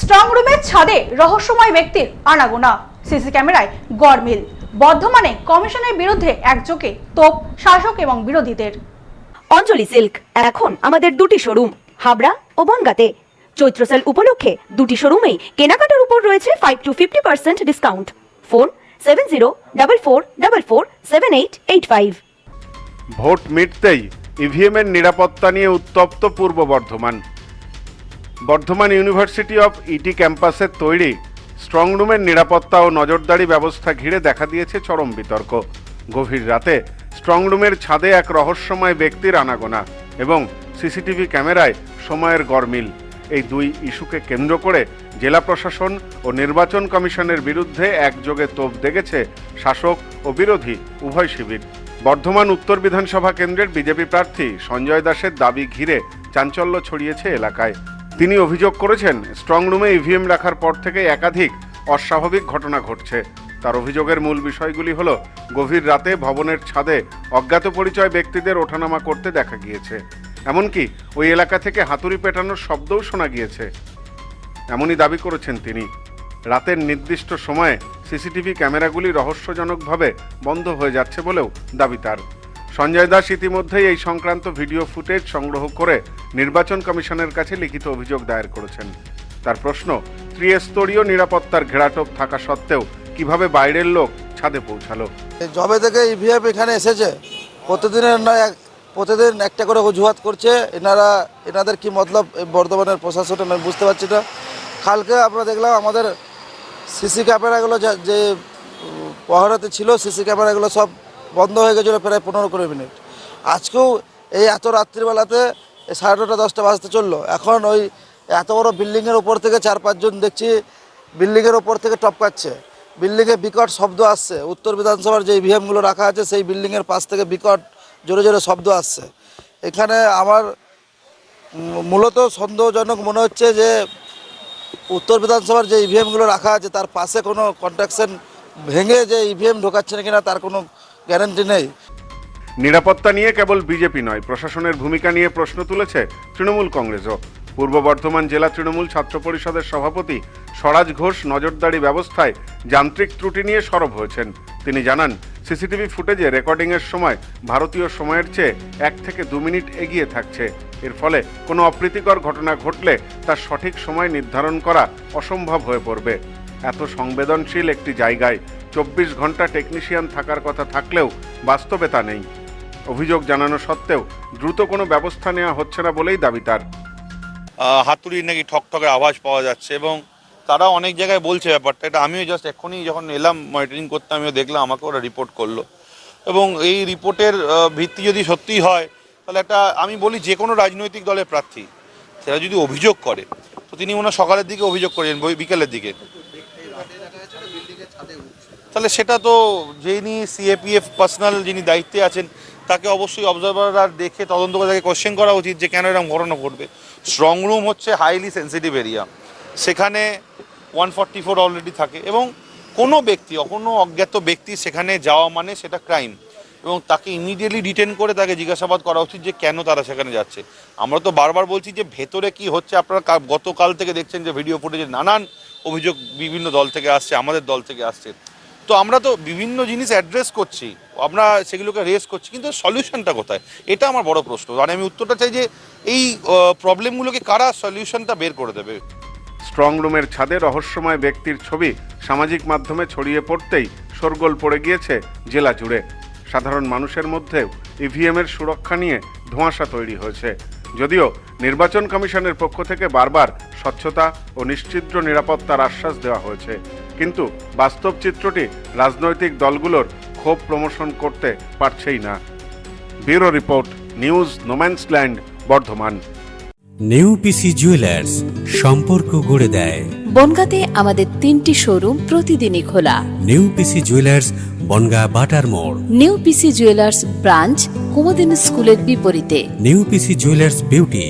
Strong রুমের ছাদে রহস্যময় ব্যক্তির আনাগোনা, সিসি ক্যামেরায় গড়মিল। বর্ধমানে কমিশনের বিরুদ্ধে একযোগে তোপ শাসক এবং বিরোধীদের। অঞ্জলি সিল্ক এখন আমাদের দুটি শোরুম হাবড়া ও বনগাঁতে। চৈত্র সেল উপলক্ষে দুটি শোরুমেই কেনাকাটার উপর রয়েছে 5 to 50% ডিসকাউন্ট। ফোন 7044447885। ভোট মিটতেই ইভিএমের নিরাপত্তা নিয়ে উত্তপ্ত পূর্ব বর্ধমান। বর্ধমান ইউনিভার্সিটি অফ ইটি ক্যাম্পাসের তৈরি স্ট্রং রুমের নিরাপত্তা ও নজরদারি ব্যবস্থা ঘিরে দেখা দিয়েছে চরম বিতর্ক। গভীর রাতে স্ট্রং রুমের ছাদে এক রহস্যময় ব্যক্তির আনাগোনা এবং সিসিটিভি ক্যামেরায় সময়ের গড়মিল। এই দুই ইস্যুকে কেন্দ্র করে জেলা প্রশাসন ও নির্বাচন কমিশনের বিরুদ্ধে একযোগে তোপ দেগেছে শাসক ও বিরোধী উভয় শিবির। বর্ধমান উত্তর বিধানসভা কেন্দ্রের বিজেপি প্রার্থী সঞ্জয় দাসের দাবি ঘিরে চাঞ্চল্য ছড়িয়েছে এলাকায়। তিনি অভিযোগ করেছেন, স্ট্রং রুমে ইভিএম রাখার পর থেকে একাধিক অস্বাভাবিক ঘটনা ঘটছে। তার অভিযোগের মূল বিষয়গুলি হলো, গভীর রাতে ভবনের ছাদে অজ্ঞাত পরিচয় ব্যক্তিদের ওঠানামা করতে দেখা গিয়েছে, এমনকি ওই এলাকা থেকে হাতুড়ি পেটানোর শব্দও শোনা গিয়েছে। এমনই দাবি করেছেন তিনি। রাতের নির্দিষ্ট সময়ে সিসিটিভি ক্যামেরাগুলি রহস্যজনকভাবে বন্ধ হয়ে যাচ্ছে বলেও দাবি তার। সঞ্জয় দাস ইতিমধ্যেই এই সংক্রান্ত ভিডিও ফুটেজ সংগ্রহ করে নির্বাচন কমিশনের কাছে লিখিত অভিযোগ দায়ের করেছেন। তার প্রশ্ন, ত্রিস্তরীয় নিরাপত্তার ঘেরাটোপ থাকা সত্ত্বেও কিভাবে বাইরের লোক ছাদে পৌঁছালো। যবে থেকে ইভিএম এখানে এসেছে প্রতিদিন একটা করে অজুহাত করছে। এনাদের কি মতলব বর্ধমানের প্রশাসন আমি বুঝতে পারছি না। কালকে আমরা দেখলাম আমাদের সিসি ক্যামেরাগুলো যে পহরাতে ছিল, সিসি ক্যামেরাগুলো সব বন্ধ হয়ে গেছিলো প্রায় 15-20 মিনিট। আজকেও এই এত রাত্রিবেলাতে 9:30 10টা বাজতে চললো। এখন ওই এত বড় বিল্ডিংয়ের ওপর থেকে 4-5 জন দেখছি বিল্ডিংয়ের ওপর থেকে টপকাচ্ছে। বিল্ডিংয়ে বিকট শব্দ আসছে। উত্তর বিধানসভার যে ইভিএমগুলো রাখা আছে সেই বিল্ডিংয়ের পাশ থেকে বিকট জোরে জোরে শব্দ আসছে। এখানে আমার মূলত সন্দেহজনক মনে হচ্ছে যে উত্তর বিধানসভার যে ইভিএমগুলো রাখা আছে তার পাশে কোনো কন্ট্রাকশন ভেঙে যে ইভিএম ঢোকাচ্ছে না কিনা তার কোনো গ্যারান্টি নেই। নিরাপত্তা নিয়ে কেবল বিজেপি নয়, প্রশাসনের ভূমিকা নিয়ে প্রশ্ন তুলেছে তৃণমূল কংগ্রেসও। পূর্ব বর্ধমান জেলা তৃণমূল ছাত্র পরিষদের সভাপতি স্বরাজ ঘোষ নজরদারি ব্যবস্থায় যান্ত্রিক ত্রুটি নিয়ে সরব হয়েছেন। তিনি জানান, সিসিটিভি ফুটেজে রেকর্ডিংয়ের সময় ভারতীয় সময়ের চেয়ে 1 থেকে 2 মিনিট এগিয়ে থাকছে। এর ফলে কোনো অপ্রীতিকর ঘটনা ঘটলে তার সঠিক সময় নির্ধারণ করা অসম্ভব হয়ে পড়বে। এত সংবেদনশীল একটি জায়গায় 24 ঘন্টা টেকনিশিয়ান থাকার কথা থাকলেও বাস্তবে তা নেই। অভিযোগ জানানো সত্ত্বেও দ্রুত কোনো ব্যবস্থা নেওয়া হচ্ছে না বলেই দাবি তার। হাতুড়ির নাকি ঠকঠকের আওয়াজ পাওয়া যাচ্ছে এবং তারা অনেক জায়গায় বলছে ব্যাপারটা। এটা আমিও জাস্ট এক্ষুনি যখন এলাম মনিটরিং করতে, আমিও দেখলাম, আমাকে ওরা রিপোর্ট করলো। এবং এই রিপোর্টের ভিত্তি যদি সত্যিই হয় তাহলে একটা, আমি বলি যে কোনো রাজনৈতিক দলের প্রার্থী সেটা যদি অভিযোগ করে, তো তিনি ওনার সকালের দিকে অভিযোগ করেন, বিকেলের দিকে, তাহলে সেটা তো যিনি সিএপিএফ পার্সোনাল যিনি দায়িত্বে আছেন তাকে অবশ্যই অবজারভার দেখে তদন্ত করে তাকে কোশ্চেন করা উচিত যে কেন এরকম ঘটনা ঘটবে। স্ট্রং রুম হচ্ছে হাইলি সেন্সিটিভ এরিয়া, সেখানে 144 অলরেডি থাকে এবং কোনো ব্যক্তি, কোনো অজ্ঞাত ব্যক্তি সেখানে যাওয়া মানে সেটা ক্রাইম এবং তাকে ইমিডিয়েটলি ডিটেন করে তাকে জিজ্ঞাসাবাদ করা উচিত যে কেন তারা সেখানে যাচ্ছে। আমরা তো বারবার বলছি যে ভেতরে কি হচ্ছে। আপনারা গতকাল থেকে দেখছেন যে ভিডিও ফুটেজে নানান অভিযোগ বিভিন্ন দল থেকে আসছে, আমাদের দল থেকে আসছে। তো আমরা তো বিভিন্ন জিনিস অ্যাড্রেস করছি, আমরা সেগুলোকে রেস করছি, কিন্তু সলিউশনটা কোথায়, এটা আমার বড় প্রশ্ন। মানে আমি উত্তরটা চাই যে এই প্রবলেমগুলোকে কারা সলিউশনটা বের করে দেবে। স্ট্রং রুমের ছাদে রহস্যময় ব্যক্তির ছবি সামাজিক মাধ্যমে ছড়িয়ে পড়তেই শোরগোল পড়ে গিয়েছে জেলা জুড়ে। সাধারণ মানুষের মধ্যেও ইভিএমের সুরক্ষা নিয়ে ধোঁয়াশা তৈরি হয়েছে। যদিও নির্বাচন কমিশনের পক্ষ থেকে বারবার স্বচ্ছতা ও নিশ্চিদ্র নিরাপত্তার আশ্বাস দেওয়া হয়েছে, কিন্তু বাস্তব চিত্রটি রাজনৈতিক দলগুলোর ক্ষোভ প্রমোশন করতে পারছেই না। Bureau report, news no man's land, Bardhaman. New PC jewellers, সম্পর্ক গড়ে দেয়। বনগাঁতে আমাদের 3টি শোরুম প্রতিদিনই খোলা। নিউ পিসি জুয়েলার্স, বনগাঁ বাটার মোড়। New PC jewellers branch Kumudini স্কুলের বিপরীতে। New PC jewellers beauty,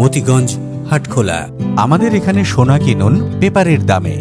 Motiganj, Hatkhola. আমাদের এখানে সোনা কিনুন পেপারের দামে।